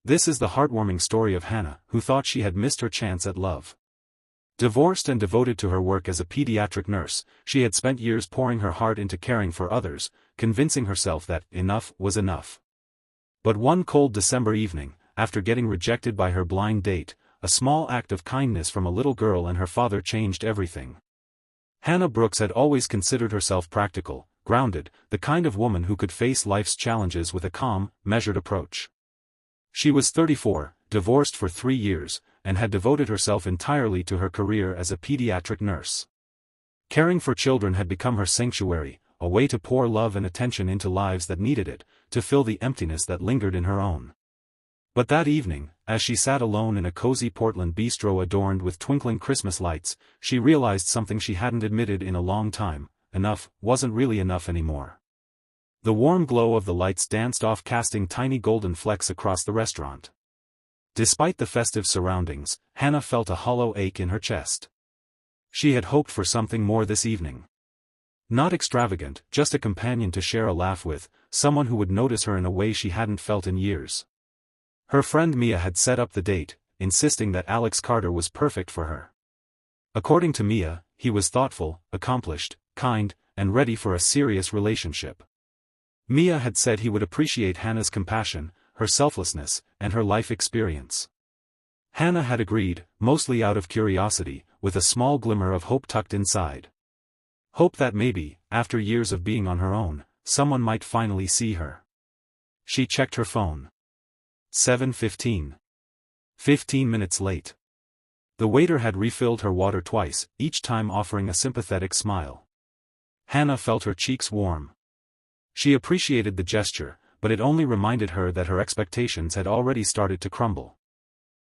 This is the heartwarming story of Hannah, who thought she had missed her chance at love. Divorced and devoted to her work as a pediatric nurse, she had spent years pouring her heart into caring for others, convincing herself that enough was enough. But one cold December evening, after getting rejected by her blind date, a small act of kindness from a little girl and her father changed everything. Hannah Brooks had always considered herself practical, grounded, the kind of woman who could face life's challenges with a calm, measured approach. She was 34, divorced for 3 years, and had devoted herself entirely to her career as a pediatric nurse. Caring for children had become her sanctuary, a way to pour love and attention into lives that needed it, to fill the emptiness that lingered in her own. But that evening, as she sat alone in a cozy Portland bistro adorned with twinkling Christmas lights, she realized something she hadn't admitted in a long time: enough wasn't really enough anymore. The warm glow of the lights danced off, casting tiny golden flecks across the restaurant. Despite the festive surroundings, Hannah felt a hollow ache in her chest. She had hoped for something more this evening. Not extravagant, just a companion to share a laugh with, someone who would notice her in a way she hadn't felt in years. Her friend Mia had set up the date, insisting that Alex Carter was perfect for her. According to Mia, he was thoughtful, accomplished, kind, and ready for a serious relationship. Mia had said he would appreciate Hannah's compassion, her selflessness, and her life experience. Hannah had agreed, mostly out of curiosity, with a small glimmer of hope tucked inside. Hope that maybe, after years of being on her own, someone might finally see her. She checked her phone. 7:15. 15 minutes late. The waiter had refilled her water twice, each time offering a sympathetic smile. Hannah felt her cheeks warm. She appreciated the gesture, but it only reminded her that her expectations had already started to crumble.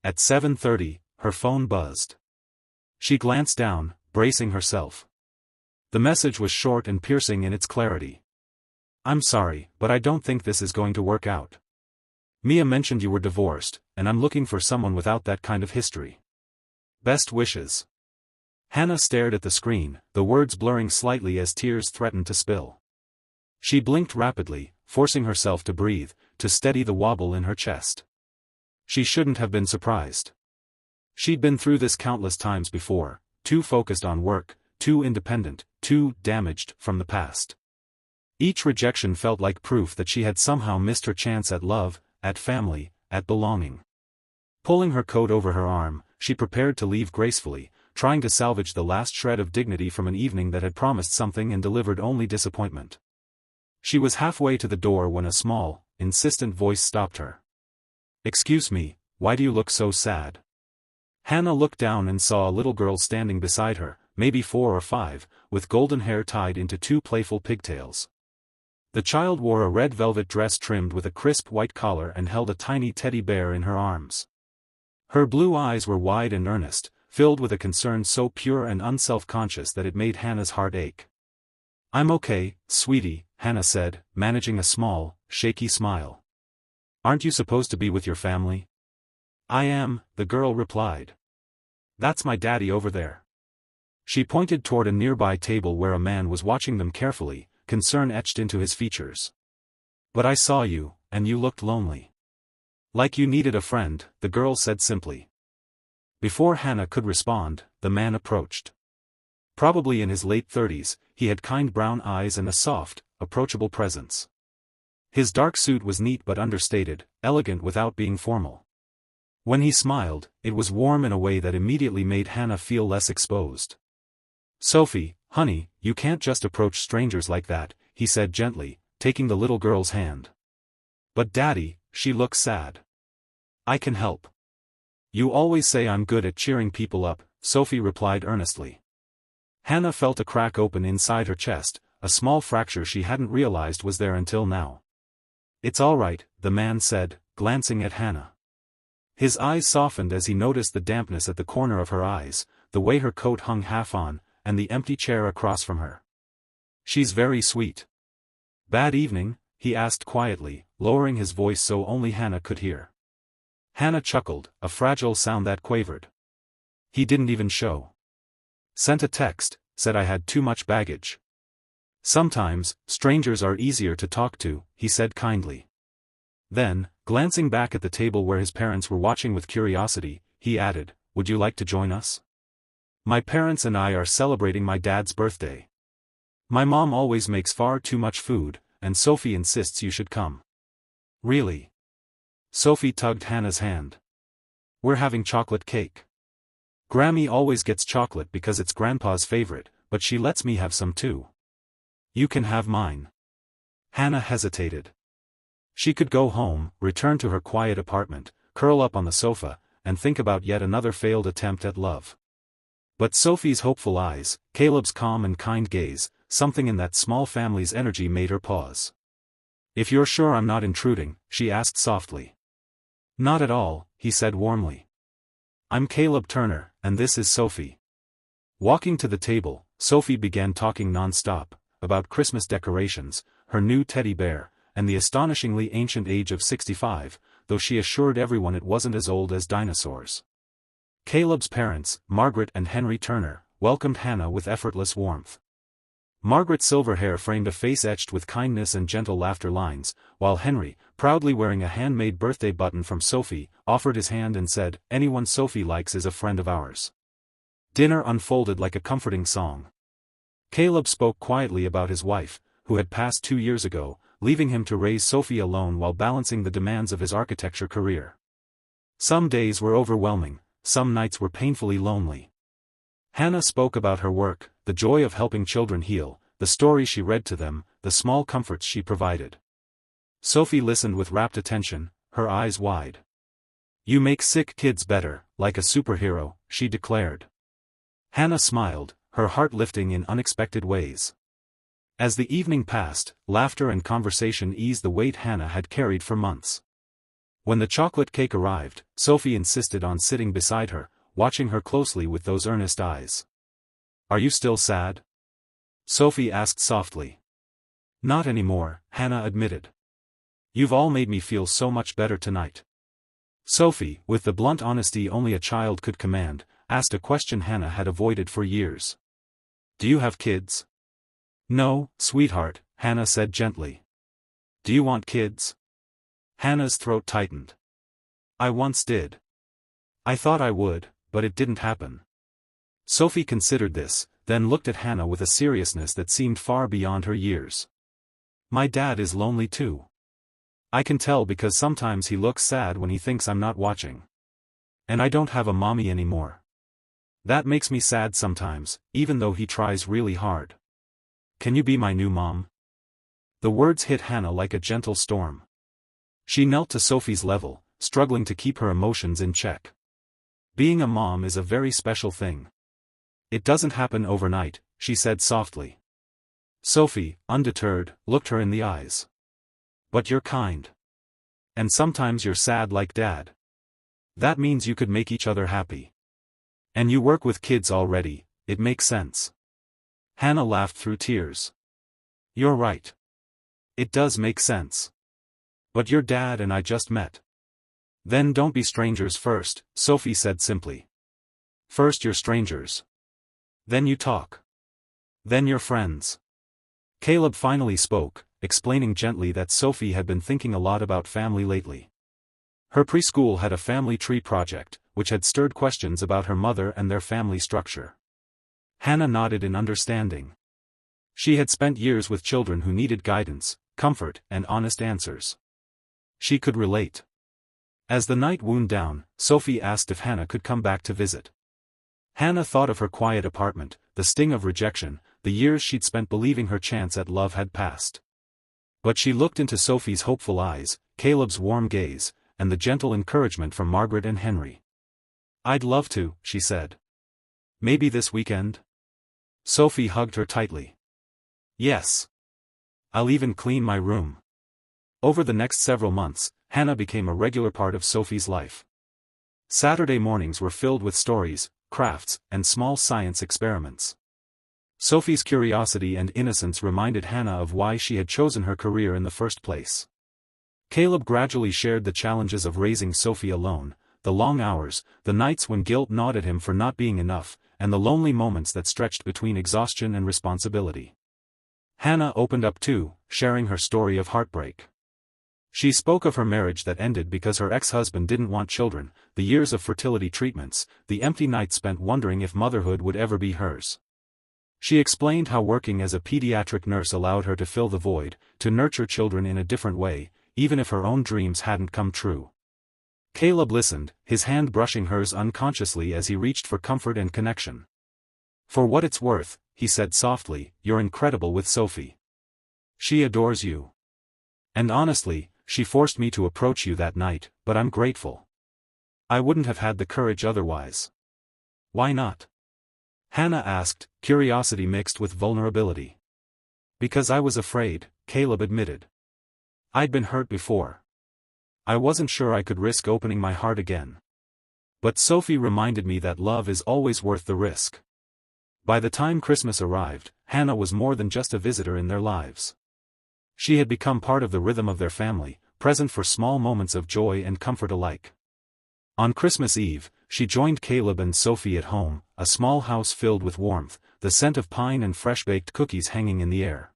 At 7:30, her phone buzzed. She glanced down, bracing herself. The message was short and piercing in its clarity. "I'm sorry, but I don't think this is going to work out. Mia mentioned you were divorced, and I'm looking for someone without that kind of history. Best wishes." Hannah stared at the screen, the words blurring slightly as tears threatened to spill. She blinked rapidly, forcing herself to breathe, to steady the wobble in her chest. She shouldn't have been surprised. She'd been through this countless times before, too focused on work, too independent, too damaged from the past. Each rejection felt like proof that she had somehow missed her chance at love, at family, at belonging. Pulling her coat over her arm, she prepared to leave gracefully, trying to salvage the last shred of dignity from an evening that had promised something and delivered only disappointment. She was halfway to the door when a small, insistent voice stopped her. "Excuse me, why do you look so sad?" Hannah looked down and saw a little girl standing beside her, maybe 4 or 5, with golden hair tied into 2 playful pigtails. The child wore a red velvet dress trimmed with a crisp white collar and held a tiny teddy bear in her arms. Her blue eyes were wide and earnest, filled with a concern so pure and unself-conscious that it made Hannah's heart ache. "I'm okay, sweetie," Hannah said, managing a small, shaky smile. "Aren't you supposed to be with your family?" "I am," the girl replied. "That's my daddy over there." She pointed toward a nearby table where a man was watching them carefully, concern etched into his features. "But I saw you, and you looked lonely. Like you needed a friend," the girl said simply. Before Hannah could respond, the man approached. Probably in his late 30s, he had kind brown eyes and a soft, approachable presence. His dark suit was neat but understated, elegant without being formal. When he smiled, it was warm in a way that immediately made Hannah feel less exposed. "Sophie, honey, you can't just approach strangers like that," he said gently, taking the little girl's hand. "But Daddy," she looked sad. "I can help." "You always say I'm good at cheering people up," Sophie replied earnestly. Hannah felt a crack open inside her chest, a small fracture she hadn't realized was there until now. "It's all right," the man said, glancing at Hannah. His eyes softened as he noticed the dampness at the corner of her eyes, the way her coat hung half on, and the empty chair across from her. "She's very sweet." "Bad evening?" he asked quietly, lowering his voice so only Hannah could hear. Hannah chuckled, a fragile sound that quavered. "He didn't even show. Sent a text, said I had too much baggage." "Sometimes, strangers are easier to talk to," he said kindly. Then, Glancing back at the table where his parents were watching with curiosity, he added, "Would you like to join us? My parents and I are celebrating my dad's birthday. My mom always makes far too much food, and Sophie insists you should come." "Really?" Sophie tugged Hannah's hand. "We're having chocolate cake. Grammy always gets chocolate because it's Grandpa's favorite, but she lets me have some too." "You can have mine." Hannah hesitated. She could go home, return to her quiet apartment, curl up on the sofa, and think about yet another failed attempt at love. But Sophie's hopeful eyes, Caleb's calm and kind gaze, something in that small family's energy made her pause. "If you're sure I'm not intruding," she asked softly. "Not at all," he said warmly. "I'm Caleb Turner, and this is Sophie." Walking to the table, Sophie began talking non-stop, about Christmas decorations, her new teddy bear, and the astonishingly ancient age of 65, though she assured everyone it wasn't as old as dinosaurs. Caleb's parents, Margaret and Henry Turner, welcomed Hannah with effortless warmth. Margaret's silver hair framed a face etched with kindness and gentle laughter lines, while Henry, proudly wearing a handmade birthday button from Sophie, offered his hand and said, "Anyone Sophie likes is a friend of ours." Dinner unfolded like a comforting song. Caleb spoke quietly about his wife, who had passed 2 years ago, leaving him to raise Sophie alone while balancing the demands of his architecture career. Some days were overwhelming, some nights were painfully lonely. Hannah spoke about her work, the joy of helping children heal, the stories she read to them, the small comforts she provided. Sophie listened with rapt attention, her eyes wide. "You make sick kids better, like a superhero," she declared. Hannah smiled, her heart lifting in unexpected ways. As the evening passed, laughter and conversation eased the weight Hannah had carried for months. When the chocolate cake arrived, Sophie insisted on sitting beside her, watching her closely with those earnest eyes. "Are you still sad?" Sophie asked softly. "Not anymore," Hannah admitted. "You've all made me feel so much better tonight." Sophie, with the blunt honesty only a child could command, asked a question Hannah had avoided for years. "Do you have kids?" "No, sweetheart," Hannah said gently. "Do you want kids?" Hannah's throat tightened. "I once did. I thought I would, but it didn't happen." Sophie considered this, then looked at Hannah with a seriousness that seemed far beyond her years. "My dad is lonely too. I can tell because sometimes he looks sad when he thinks I'm not watching. And I don't have a mommy anymore. That makes me sad sometimes, even though he tries really hard. Can you be my new mom?" The words hit Hannah like a gentle storm. She knelt to Sophie's level, struggling to keep her emotions in check. "Being a mom is a very special thing. It doesn't happen overnight," she said softly. Sophie, undeterred, looked her in the eyes. "But you're kind. And sometimes you're sad like Dad. That means you could make each other happy. And you work with kids already, it makes sense." Hannah laughed through tears. "You're right. It does make sense. But your dad and I just met." "Then don't be strangers first," Sophie said simply. "First you're strangers. Then you talk. Then you're friends." Caleb finally spoke, explaining gently that Sophie had been thinking a lot about family lately. Her preschool had a family tree project, which had stirred questions about her mother and their family structure. Hannah nodded in understanding. She had spent years with children who needed guidance, comfort, and honest answers. She could relate. As the night wound down, Sophie asked if Hannah could come back to visit. Hannah thought of her quiet apartment, the sting of rejection, the years she'd spent believing her chance at love had passed. But she looked into Sophie's hopeful eyes, Caleb's warm gaze, and the gentle encouragement from Margaret and Henry. "I'd love to," she said. "Maybe this weekend?" Sophie hugged her tightly. "Yes. I'll even clean my room." Over the next several months, Hannah became a regular part of Sophie's life. Saturday mornings were filled with stories, crafts, and small science experiments. Sophie's curiosity and innocence reminded Hannah of why she had chosen her career in the first place. Caleb gradually shared the challenges of raising Sophie alone, the long hours, the nights when guilt gnawed at him for not being enough, and the lonely moments that stretched between exhaustion and responsibility. Hannah opened up too, sharing her story of heartbreak. She spoke of her marriage that ended because her ex-husband didn't want children, the years of fertility treatments, the empty nights spent wondering if motherhood would ever be hers. She explained how working as a pediatric nurse allowed her to fill the void, to nurture children in a different way, even if her own dreams hadn't come true. Caleb listened, his hand brushing hers unconsciously as he reached for comfort and connection. "For what it's worth," he said softly, "you're incredible with Sophie. She adores you. And honestly, she forced me to approach you that night, but I'm grateful. I wouldn't have had the courage otherwise." "Why not?" Hannah asked, curiosity mixed with vulnerability. "Because I was afraid," Caleb admitted. "I'd been hurt before. I wasn't sure I could risk opening my heart again. But Sophie reminded me that love is always worth the risk." By the time Christmas arrived, Hannah was more than just a visitor in their lives. She had become part of the rhythm of their family, present for small moments of joy and comfort alike. On Christmas Eve, she joined Caleb and Sophie at home, a small house filled with warmth, the scent of pine and fresh-baked cookies hanging in the air.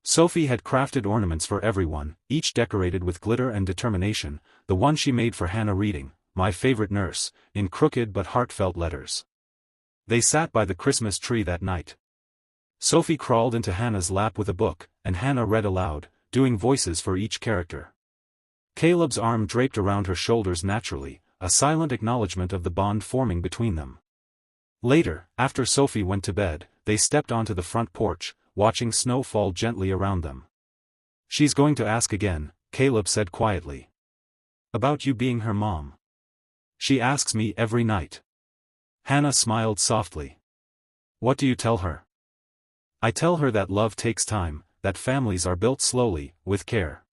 Sophie had crafted ornaments for everyone, each decorated with glitter and determination, the one she made for Hannah reading, "My favorite nurse," in crooked but heartfelt letters. They sat by the Christmas tree that night. Sophie crawled into Hannah's lap with a book, and Hannah read aloud, doing voices for each character. Caleb's arm draped around her shoulders naturally, a silent acknowledgement of the bond forming between them. Later, after Sophie went to bed, they stepped onto the front porch, watching snow fall gently around them. "She's going to ask again," Caleb said quietly. "About you being her mom. She asks me every night." Hannah smiled softly. "What do you tell her?" "I tell her that love takes time, that families are built slowly, with care.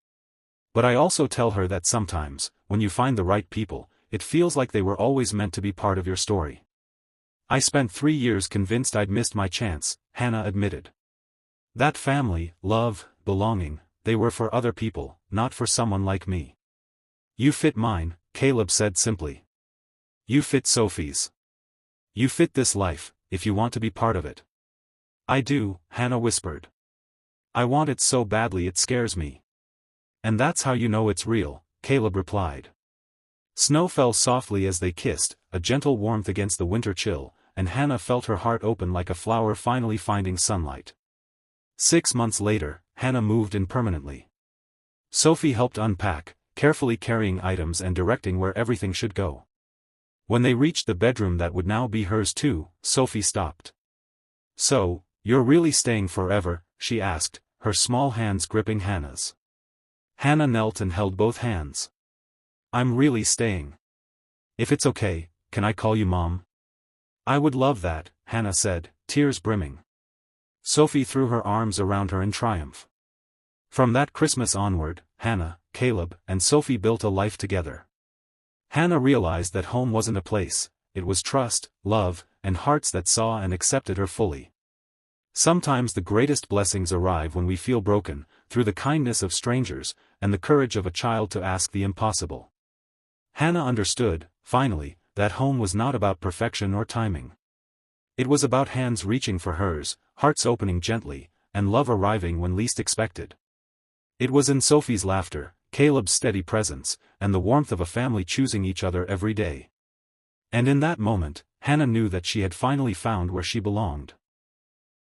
But I also tell her that sometimes, when you find the right people, it feels like they were always meant to be part of your story." "I spent 3 years convinced I'd missed my chance," Hannah admitted. "That family, love, belonging, they were for other people, not for someone like me." "You fit mine," Caleb said simply. "You fit Sophie's. You fit this life, if you want to be part of it." "I do," Hannah whispered. "I want it so badly it scares me." "And that's how you know it's real," Caleb replied. Snow fell softly as they kissed, a gentle warmth against the winter chill, and Hannah felt her heart open like a flower finally finding sunlight. 6 months later, Hannah moved in permanently. Sophie helped unpack, carefully carrying items and directing where everything should go. When they reached the bedroom that would now be hers too, Sophie stopped. "So, you're really staying forever?" she asked, her small hands gripping Hannah's. Hannah knelt and held both hands. "I'm really staying. If it's okay, can I call you Mom?" "I would love that," Hannah said, tears brimming. Sophie threw her arms around her in triumph. From that Christmas onward, Hannah, Caleb, and Sophie built a life together. Hannah realized that home wasn't a place, it was trust, love, and hearts that saw and accepted her fully. Sometimes the greatest blessings arrive when we feel broken, through the kindness of strangers, and the courage of a child to ask the impossible. Hannah understood, finally, that home was not about perfection or timing. It was about hands reaching for hers, hearts opening gently, and love arriving when least expected. It was in Sophie's laughter, Caleb's steady presence, and the warmth of a family choosing each other every day. And in that moment, Hannah knew that she had finally found where she belonged.